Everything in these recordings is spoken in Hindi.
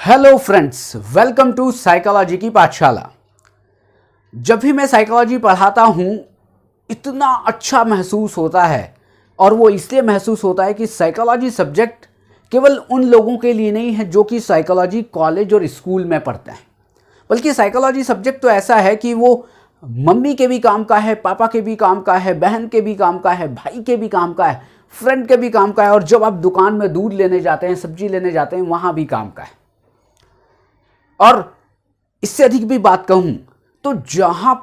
Hello friends, welcome to psychology की पाठशाला। जब भी मैं साइकोलॉजी पढ़ाता हूँ इतना अच्छा महसूस होता है, और वो इसलिए महसूस होता है कि साइकोलॉजी सब्जेक्ट केवल उन लोगों के लिए नहीं है जो कि साइकोलॉजी कॉलेज और स्कूल में पढ़ते हैं, बल्कि साइकोलॉजी सब्जेक्ट तो ऐसा है कि वो मम्मी के भी काम का है, पापा के भी काम का है, बहन के भी काम का है, भाई के भी काम का है, फ्रेंड के भी काम का है, और जब आप दुकान में दूध लेने जाते हैं, सब्जी लेने जाते हैं, वहाँ भी काम का है। और इससे अधिक भी बात कहूं तो जहां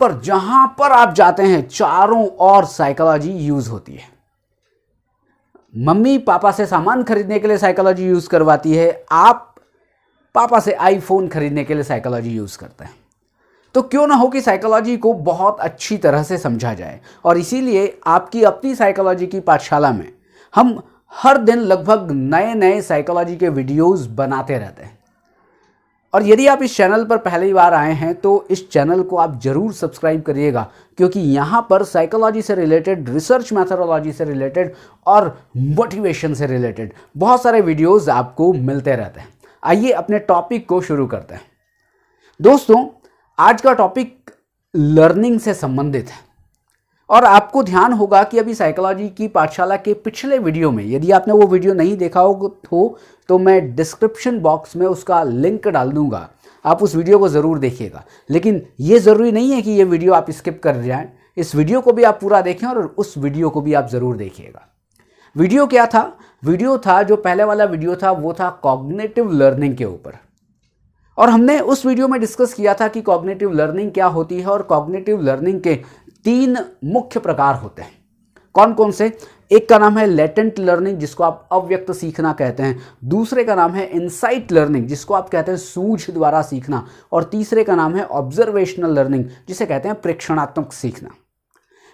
पर आप जाते हैं चारों ओर साइकोलॉजी यूज होती है। मम्मी पापा से सामान खरीदने के लिए साइकोलॉजी यूज करवाती है, आप पापा से आईफोन खरीदने के लिए साइकोलॉजी यूज करते हैं। तो क्यों ना हो कि साइकोलॉजी को बहुत अच्छी तरह से समझा जाए, और इसीलिए आपकी अपनी साइकोलॉजी की पाठशाला में हम हर दिन लगभग नए नए साइकोलॉजी के वीडियोस बनाते रहते हैं। और यदि आप इस चैनल पर पहली बार आए हैं तो इस चैनल को आप जरूर सब्सक्राइब करिएगा, क्योंकि यहाँ पर साइकोलॉजी से रिलेटेड, रिसर्च मैथोडोलॉजी से रिलेटेड और मोटिवेशन से रिलेटेड बहुत सारे वीडियोस आपको मिलते रहते हैं। आइए अपने टॉपिक को शुरू करते हैं। दोस्तों, आज का टॉपिक लर्निंग से संबंधित है, और आपको ध्यान होगा कि अभी साइकोलॉजी की पाठशाला के पिछले वीडियो में, यदि आपने वो वीडियो नहीं देखा हो तो मैं डिस्क्रिप्शन बॉक्स में उसका लिंक डाल दूंगा, आप उस वीडियो को ज़रूर देखिएगा। लेकिन ये ज़रूरी नहीं है कि ये वीडियो आप स्किप कर जाएं, इस वीडियो को भी आप पूरा देखें और उस वीडियो को भी आप ज़रूर देखिएगा। वीडियो क्या था? वीडियो था, जो पहले वाला वीडियो था वो था कॉग्निटिव लर्निंग के ऊपर, और हमने उस वीडियो में डिस्कस किया था कि कॉग्निटिव लर्निंग क्या होती है, और कॉग्निटिव लर्निंग के 3 मुख्य प्रकार होते हैं। कौन कौन से? एक का नाम है लेटेंट लर्निंग, जिसको आप अव्यक्त सीखना कहते हैं। दूसरे का नाम है इनसाइट लर्निंग, जिसको आप कहते हैं सूझ द्वारा सीखना। और तीसरे का नाम है ऑब्जर्वेशनल लर्निंग, जिसे कहते हैं प्रेक्षणात्मक सीखना।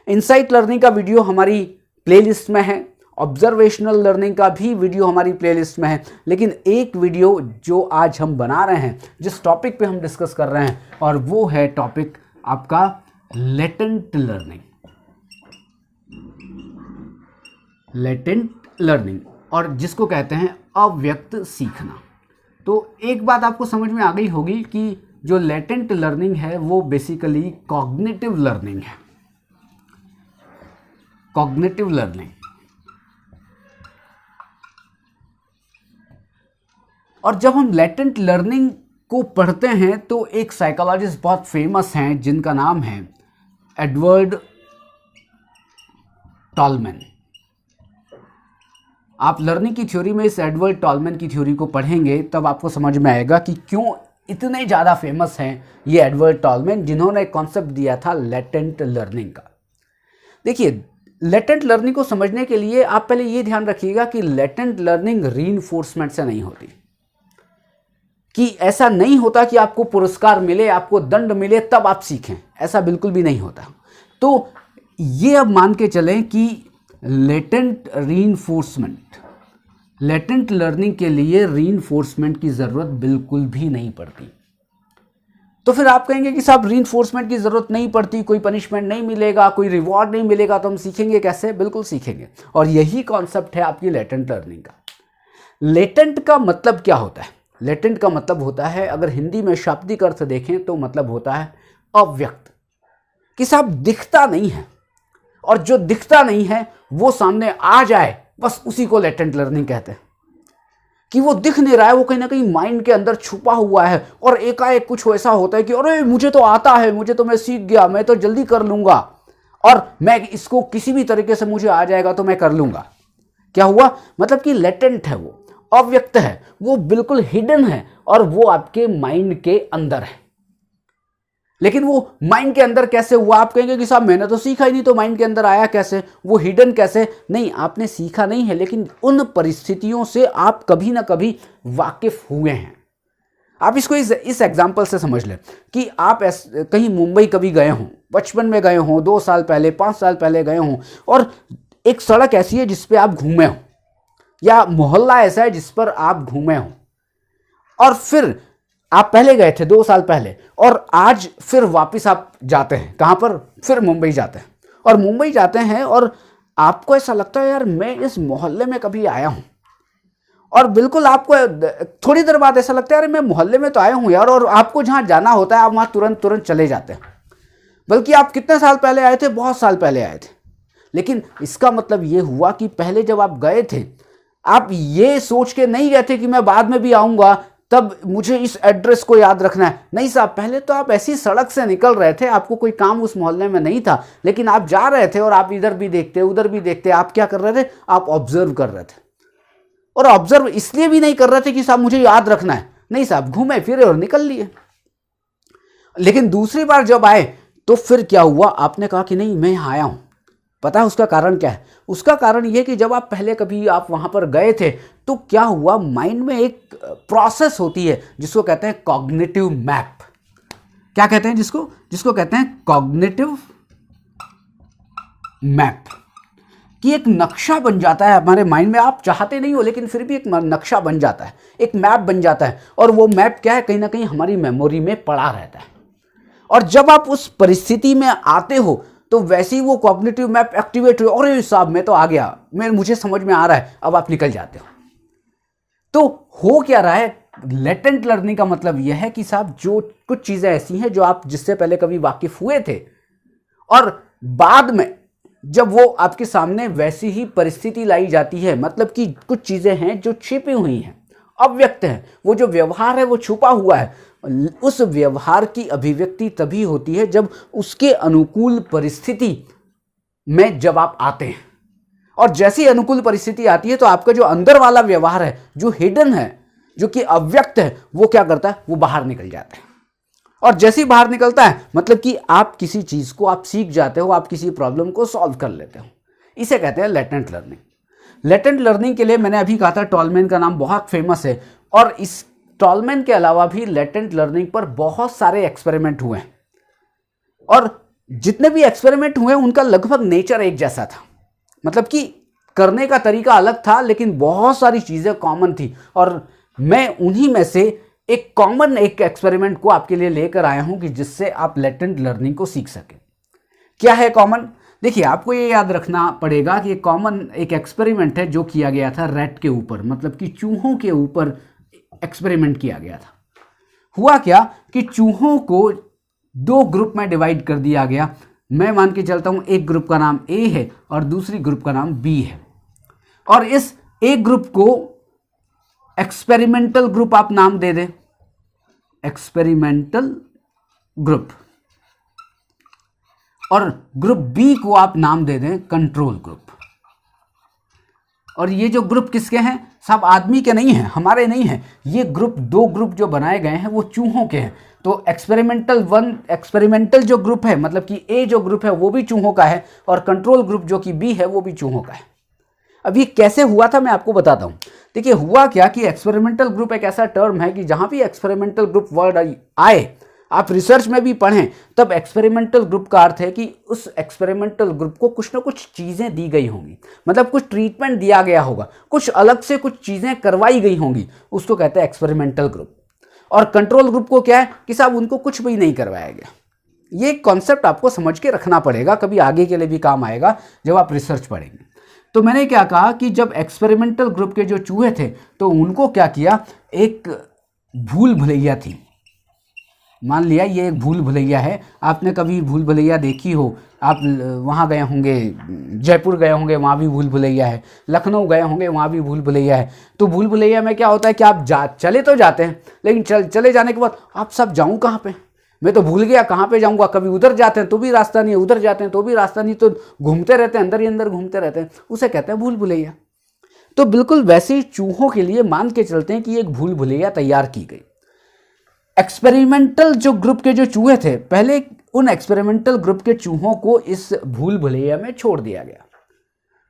इनसाइट लर्निंग का वीडियो हमारी प्लेलिस्ट में है, ऑब्जर्वेशनल लर्निंग का भी वीडियो हमारी प्लेलिस्ट में है। लेकिन एक वीडियो जो आज हम बना रहे हैं, जिस टॉपिक पे हम डिस्कस कर रहे हैं, और वो है टॉपिक आपका लेटेंट लर्निंग। लेटेंट लर्निंग, और जिसको कहते हैं अव्यक्त सीखना। तो एक बात आपको समझ में आ गई होगी कि जो लेटेंट लर्निंग है वो बेसिकली कॉग्निटिव लर्निंग है। Cognitive learning. और जब हम लेटेंट लर्निंग को पढ़ते हैं तो एक साइकोलॉजिस्ट बहुत फेमस हैं, जिनका नाम है एडवर्ड टॉलमैन। आप लर्निंग की थ्योरी में इस एडवर्ड टॉलमैन की थ्योरी को पढ़ेंगे तब आपको समझ में आएगा कि क्यों इतने ज़्यादा फेमस हैं ये एडवर्ड टॉलमैन, जिन्होंने कॉन्सेप्ट दिया था लेटेंट लर्निंग का। देखिए, लेटेंट लर्निंग को समझने के लिए आप पहले ये ध्यान रखिएगा कि लेटेंट लर्निंग रीइंफोर्समेंट से नहीं होती, कि ऐसा नहीं होता कि आपको पुरस्कार मिले, आपको दंड मिले तब आप सीखें, ऐसा बिल्कुल भी नहीं होता। तो ये अब मान के चलें कि लेटेंट रीइंफोर्समेंट, लेटेंट लर्निंग के लिए रीइंफोर्समेंट की ज़रूरत बिल्कुल भी नहीं पड़ती। तो फिर आप कहेंगे कि साहब रीइंफोर्समेंट की ज़रूरत नहीं पड़ती, कोई पनिशमेंट नहीं मिलेगा, कोई रिवॉर्ड नहीं मिलेगा, तो हम सीखेंगे कैसे? बिल्कुल सीखेंगे। और यही कॉन्सेप्ट है आपकी लेटेंट लर्निंग का। लेटेंट का मतलब क्या होता है? लेटेंट का मतलब होता है, अगर हिंदी में शाब्दिक अर्थ देखें तो मतलब होता है अव्यक्त, कि साहब दिखता नहीं है, और जो दिखता नहीं है वो सामने आ जाए, बस उसी को लेटेंट लर्निंग कहते हैं। कि वो दिख नहीं रहा है, वो कहीं ना कहीं माइंड के अंदर छुपा हुआ है, और एकाएक कुछ ऐसा होता है कि अरे मुझे तो आता है, मुझे तो, मैं सीख गया, मैं तो जल्दी कर लूंगा, और मैं इसको किसी भी तरीके से मुझे आ जाएगा तो मैं कर लूंगा। क्या हुआ? मतलब कि लेटेंट है, वो अव्यक्त है, वो बिल्कुल हिडन है, और वो आपके माइंड के अंदर है। लेकिन वो माइंड के अंदर कैसे हुआ? आप कहेंगे कि साहब मैंने तो सीखा ही नहीं, तो माइंड के अंदर आया कैसे? वो हिडन कैसे? नहीं, आपने सीखा नहीं है, लेकिन उन परिस्थितियों से आप कभी ना कभी वाकिफ हुए हैं। आप इसको इस एग्जाम्पल से समझ लें कि आप कहीं मुंबई कभी गए हों, बचपन में गए हों, 2 साल पहले, 5 साल पहले गए हों, और एक सड़क ऐसी है जिस पे आप घूमे हों, या मोहल्ला ऐसा है जिस पर आप घूमे हों, और फिर आप पहले गए थे 2 साल पहले, और आज फिर वापस आप जाते हैं, कहाँ पर? फिर मुंबई जाते हैं। और मुंबई जाते हैं और आपको ऐसा लगता है यार मैं इस मोहल्ले में कभी आया हूँ, और बिल्कुल आपको थोड़ी देर बाद ऐसा लगता है अरे मैं मोहल्ले में तो आया हूँ यार, और आपको जहाँ जाना होता है आप वहाँ तुरंत तुरंत चले जाते हैं, बल्कि आप कितने साल पहले आए थे, बहुत साल पहले आए थे। लेकिन इसका मतलब ये हुआ कि पहले जब आप गए थे आप ये सोच के नहीं गए थे कि मैं बाद में भी आऊँगा, तब मुझे इस एड्रेस को याद रखना है। नहीं साहब, पहले तो आप ऐसी सड़क से निकल रहे थे, आपको कोई काम उस मोहल्ले में नहीं था, लेकिन आप जा रहे थे और आप इधर भी देखते उधर भी देखते, आप क्या कर रहे थे, आप ऑब्जर्व कर रहे थे। और ऑब्जर्व इसलिए भी नहीं कर रहे थे कि साहब मुझे याद रखना है, नहीं साहब, घूमे फिरे और निकल लिए। लेकिन दूसरी बार जब आए तो फिर क्या हुआ, आपने कहा कि नहीं मैं यहाँ आया हूँ। पता है उसका कारण क्या है? उसका कारण यह कि जब आप पहले कभी आप वहाँ पर गए थे तो क्या हुआ, माइंड में एक प्रोसेस होती है जिसको कहते हैं कॉग्निटिव मैप। क्या कहते हैं जिसको कहते हैं कॉग्निटिव मैप, कि एक नक्शा बन जाता है हमारे माइंड में। आप चाहते नहीं हो लेकिन फिर भी एक नक्शा बन जाता है, एक मैप बन जाता है, और वो मैप क्या है, कहीं ना कहीं हमारी मेमोरी में पड़ा रहता है। और जब आप उस परिस्थिति में आते हो तो वैसे ही वो कॉग्निटिव मैप एक्टिवेट हो, अरे साहब मैं तो आ गया, मुझे समझ में आ रहा है, अब आप निकल जाते हो। तो हो क्या रहा है, लेटेंट लर्निंग का मतलब यह है कि साहब जो कुछ चीजें ऐसी हैं जो आप जिससे पहले कभी वाकिफ हुए थे, और बाद में जब वो आपके सामने वैसी ही परिस्थिति लाई जाती है, मतलब कि कुछ चीजें हैं जो छिपी हुई हैं, अव्यक्त है, वो जो व्यवहार है वो छुपा हुआ है, उस व्यवहार की अभिव्यक्ति तभी होती है जब उसके अनुकूल परिस्थिति में जब आप आते हैं। और जैसी अनुकूल परिस्थिति आती है तो आपका जो अंदर वाला व्यवहार है, जो हिडन है, जो कि अव्यक्त है, वो क्या करता है, वो बाहर निकल जाता है। और जैसे ही बाहर निकलता है मतलब कि आप किसी चीज को आप सीख जाते हो, आप किसी प्रॉब्लम को सॉल्व कर लेते हो। इसे कहते हैं लेटेंट लर्निंग। लेटेंट लर्निंग के लिए मैंने अभी कहा था टॉलमैन का नाम बहुत फेमस है, और इस टॉलमैन के अलावा भी लेटेंट लर्निंग पर बहुत सारे एक्सपेरिमेंट हुए हैं, और जितने भी एक्सपेरिमेंट हुए उनका लगभग नेचर एक जैसा था, मतलब कि करने का तरीका अलग था लेकिन बहुत सारी चीजें कॉमन थी। और मैं उन्हीं में से एक कॉमन एक एक्सपेरिमेंट को आपके लिए लेकर आया हूं कि जिससे आप लेटेंट लर्निंग को सीख सकें। क्या है कॉमन? देखिए, आपको ये याद रखना पड़ेगा कि कॉमन एक एक्सपेरिमेंट है जो किया गया था रैट के ऊपर, मतलब कि चूहों के ऊपर एक्सपेरिमेंट किया गया था। हुआ क्या कि चूहों को दो ग्रुप में डिवाइड कर दिया गया। मैं मान के चलता हूं एक ग्रुप का नाम ए है और दूसरी ग्रुप का नाम बी है, और इस एक ग्रुप को एक्सपेरिमेंटल ग्रुप आप नाम दे दें, एक्सपेरिमेंटल ग्रुप, और ग्रुप बी को आप नाम दे दें कंट्रोल ग्रुप। और ये जो ग्रुप किसके हैं? सब आदमी के नहीं हैं, हमारे नहीं हैं। ये ग्रुप, दो ग्रुप जो बनाए गए हैं वो चूहों के हैं। तो एक्सपेरिमेंटल जो ग्रुप है, मतलब कि ए जो ग्रुप है वो भी चूहों का है, और कंट्रोल ग्रुप जो कि बी है वो भी चूहों का है। अब ये कैसे हुआ था मैं आपको बताता हूं। देखिए, हुआ क्या कि एक्सपेरिमेंटल ग्रुप एक ऐसा टर्म है कि जहां भी एक्सपेरिमेंटल ग्रुप वर्ड आए, आप रिसर्च में भी पढ़ें, तब एक्सपेरिमेंटल ग्रुप का अर्थ है कि उस एक्सपेरिमेंटल ग्रुप को कुछ ना कुछ चीजें दी गई होंगी, मतलब कुछ ट्रीटमेंट दिया गया होगा, कुछ अलग से कुछ चीजें करवाई गई होंगी, उसको कहते हैं एक्सपेरिमेंटल ग्रुप। और कंट्रोल ग्रुप को क्या है कि साहब उनको कुछ भी नहीं करवाया गया। ये कॉन्सेप्ट आपको समझ के रखना पड़ेगा, कभी आगे के लिए भी काम आएगा जब आप रिसर्च पढ़ेंगे। तो मैंने क्या कहा कि जब एक्सपेरिमेंटल ग्रुप के जो चूहे थे तो उनको क्या किया, एक भूल भुलैया थी, मान लिया ये एक भूल भुलैया है। आपने कभी भूल भुलैया देखी हो, आप वहाँ गए होंगे, जयपुर गए होंगे, वहाँ भी भूल भुलैया है, लखनऊ गए होंगे, वहाँ भी भूल भुलैया है। तो भूल भुलैया में क्या होता है कि आप चले तो जाते हैं, लेकिन चले जाने के बाद आप सब जाऊँ कहाँ पे, मैं तो भूल गया कहाँ पे जाऊँगा। कभी उधर जाते हैं तो भी रास्ता नहीं है, उधर जाते हैं तो भी रास्ता नहीं, तो घूमते रहते हैं, अंदर ही अंदर घूमते रहते हैं, उसे कहते हैं भूल भुलैया। तो बिल्कुल वैसे ही चूहों के लिए मान के चलते हैं कि एक भूल भुलैया तैयार की गई। एक्सपेरिमेंटल जो ग्रुप के जो चूहे थे, पहले उन एक्सपेरिमेंटल ग्रुप के चूहों को इस भूल भुलैया में छोड़ दिया गया।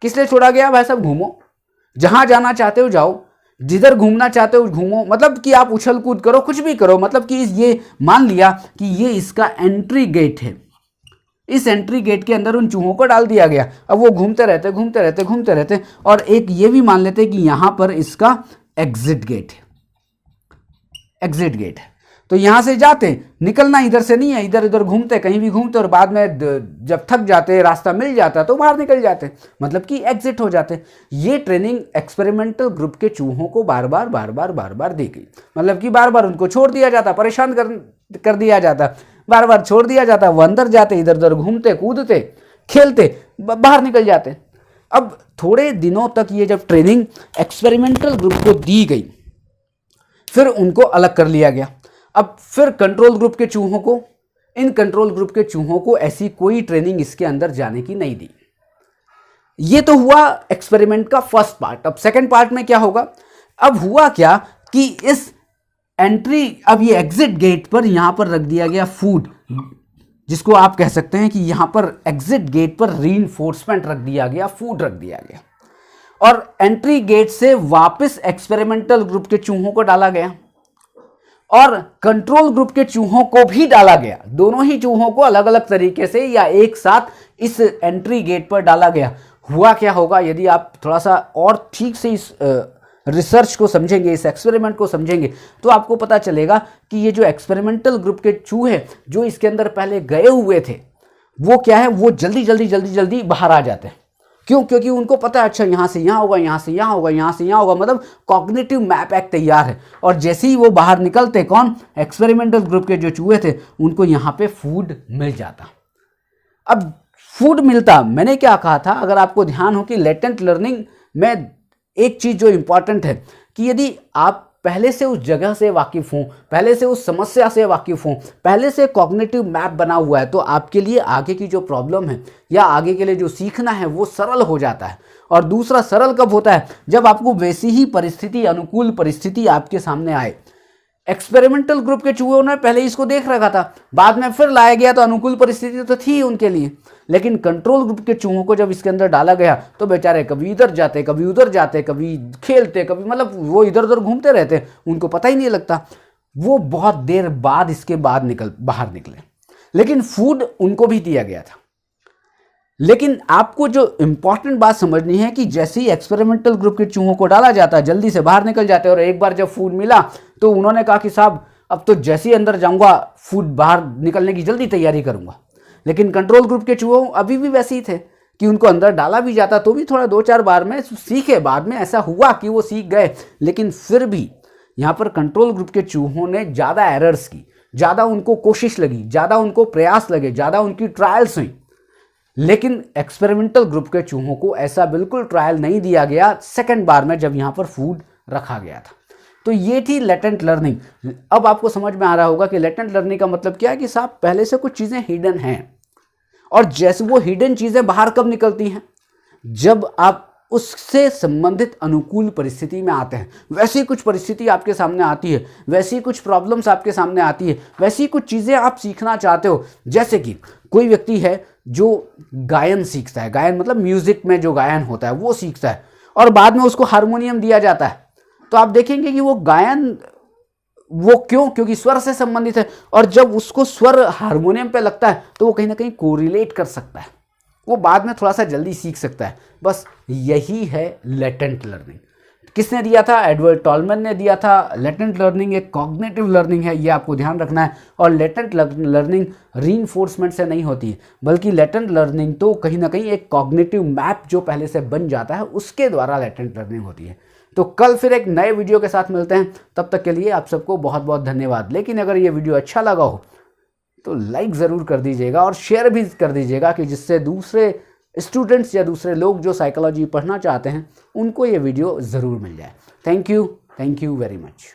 किस लिए छोड़ा गया? भाई साहब घूमो, जहां जाना चाहते हो जाओ, जिधर घूमना चाहते हो घूमो, मतलब कि आप उछल कूद करो, कुछ भी करो, मतलब कि ये मान लिया कि ये इसका एंट्री गेट है। इस एंट्री गेट के अंदर उन चूहों को डाल दिया गया। अब वो घूमते रहते, और एक ये भी मान लेते कि यहां पर इसका एग्जिट गेट है। तो यहाँ से जाते, निकलना इधर से नहीं है, इधर इधर घूमते, कहीं भी घूमते और बाद में जब थक जाते, रास्ता मिल जाता तो बाहर निकल जाते, मतलब कि एग्जिट हो जाते। ये ट्रेनिंग एक्सपेरिमेंटल ग्रुप के चूहों को बार बार दी गई, मतलब कि बार बार उनको छोड़ दिया जाता, परेशान कर दिया जाता, बार बार छोड़ दिया जाता, वो अंदर जाते, इधर उधर घूमते, कूदते, खेलते, बाहर निकल जाते। अब थोड़े दिनों तक ये जब ट्रेनिंग एक्सपेरिमेंटल ग्रुप को दी गई, फिर उनको अलग कर लिया गया। अब फिर कंट्रोल ग्रुप के चूहों को, इन कंट्रोल ग्रुप के चूहों को ऐसी कोई ट्रेनिंग इसके अंदर जाने की नहीं दी। ये तो हुआ एक्सपेरिमेंट का फर्स्ट पार्ट। अब सेकंड पार्ट में क्या होगा? अब हुआ क्या कि इस एंट्री, अब ये एग्जिट गेट पर यहां पर रख दिया गया फूड, जिसको आप कह सकते हैं कि यहां पर एग्जिट गेट पर रीइंफोर्समेंट रख दिया गया, फूड रख दिया गया, और एंट्री गेट से वापस एक्सपेरिमेंटल ग्रुप के चूहों को डाला गया और कंट्रोल ग्रुप के चूहों को भी डाला गया। दोनों ही चूहों को अलग अलग तरीके से या एक साथ इस एंट्री गेट पर डाला गया। हुआ क्या होगा, यदि आप थोड़ा सा और ठीक से इस रिसर्च को समझेंगे, इस एक्सपेरिमेंट को समझेंगे, तो आपको पता चलेगा कि ये जो एक्सपेरिमेंटल ग्रुप के चूहे जो इसके अंदर पहले गए हुए थे, वो क्या है, वो जल्दी बाहर आ जाते हैं। क्यों? क्योंकि उनको पता है अच्छा यहाँ से यहाँ होगा, यहाँ से यहाँ होगा, यहाँ से यहाँ होगा, मतलब कॉग्निटिव मैप एक तैयार है। और जैसे ही वो बाहर निकलते, कौन, एक्सपेरिमेंटल ग्रुप के जो चूहे थे, उनको यहाँ पे फूड मिल जाता। अब फूड मिलता, मैंने क्या कहा था, अगर आपको ध्यान हो कि लेटेंट लर्निंग में एक चीज जो इंपॉर्टेंट है कि यदि आप पहले से उस जगह से वाकिफ हों, पहले से उस समस्या से वाकिफ हों, पहले से कॉग्निटिव मैप बना हुआ है, तो आपके लिए आगे की जो प्रॉब्लम है या आगे के लिए जो सीखना है वो सरल हो जाता है। और दूसरा, सरल कब होता है? जब आपको वैसी ही परिस्थिति, अनुकूल परिस्थिति आपके सामने आए। एक्सपेरिमेंटल ग्रुप के चूहों ने पहले इसको देख रखा था, बाद में फिर लाया गया तो अनुकूल परिस्थिति तो थी उनके लिए, लेकिन कंट्रोल ग्रुप के चूहों को जब इसके अंदर डाला गया तो बेचारे कभी इधर जाते, कभी उधर जाते, कभी खेलते, कभी, मतलब वो इधर उधर घूमते रहते, उनको पता ही नहीं लगता। वो बहुत देर बाद इसके बाद बाहर निकले, लेकिन फूड उनको भी दिया गया था। लेकिन आपको जो इंपॉर्टेंट बात समझनी है कि जैसे ही एक्सपेरिमेंटल ग्रुप के चूहों को डाला जाता, जल्दी से बाहर निकल जाते, और एक बार जब फूड मिला तो उन्होंने कहा कि साहब अब तो जैसे ही अंदर जाऊंगा, फूड बाहर निकलने की जल्दी तैयारी करूंगा। लेकिन कंट्रोल ग्रुप के चूहों अभी भी वैसे ही थे कि उनको अंदर डाला भी जाता तो भी थोड़ा 2-4 बार में सीखे, बाद में ऐसा हुआ कि वो सीख गए, लेकिन फिर भी यहाँ पर कंट्रोल ग्रुप के चूहों ने ज़्यादा एरर्स की, ज़्यादा उनको कोशिश लगी, ज़्यादा उनको प्रयास लगे, ज़्यादा उनकी ट्रायल्स हुई। लेकिन एक्सपेरिमेंटल ग्रुप के चूहों को ऐसा बिल्कुल ट्रायल नहीं दिया गया सेकंड बार में जब यहाँ पर फूड रखा गया था। तो ये थी लेटेंट लर्निंग। अब आपको समझ में आ रहा होगा कि लेटेंट लर्निंग का मतलब क्या है कि साहब पहले से कुछ चीज़ें हिडन हैं, और जैसे वो हिडन चीज़ें बाहर कब निकलती हैं, जब आप उससे संबंधित अनुकूल परिस्थिति में आते हैं। वैसी कुछ परिस्थिति आपके सामने आती है, वैसी कुछ प्रॉब्लम्स आपके सामने आती है, वैसी कुछ चीज़ें आप सीखना चाहते हो। जैसे कि कोई व्यक्ति है जो गायन सीखता है, गायन मतलब म्यूजिक में जो गायन होता है वो सीखता है, और बाद में उसको हारमोनियम दिया जाता है, तो आप देखेंगे कि वो गायन, वो क्योंकि स्वर से संबंधित है, और जब उसको स्वर हारमोनियम पे लगता है तो वो कहीं ना कहीं कोरिलेट कर सकता है, वो बाद में थोड़ा सा जल्दी सीख सकता है। बस यही है लेटेंट लर्निंग। किसने दिया था? एडवर्ड टॉलमैन ने दिया था। लेटेंट लर्निंग एक कॉग्निटिव लर्निंग है, ये आपको ध्यान रखना है। और लेटेंट लर्निंग रीइंफोर्समेंट से नहीं होती है, बल्कि लेटेंट लर्निंग तो कहीं ना कहीं एक कॉग्निटिव मैप जो पहले से बन जाता है उसके द्वारा लेटेंट लर्निंग होती है। तो कल फिर एक नए वीडियो के साथ मिलते हैं, तब तक के लिए आप सबको बहुत बहुत धन्यवाद। लेकिन अगर ये वीडियो अच्छा लगा हो तो लाइक ज़रूर कर दीजिएगा और शेयर भी कर दीजिएगा, कि जिससे दूसरे स्टूडेंट्स या दूसरे लोग जो साइकोलॉजी पढ़ना चाहते हैं उनको ये वीडियो ज़रूर मिल जाए। Thank you very much.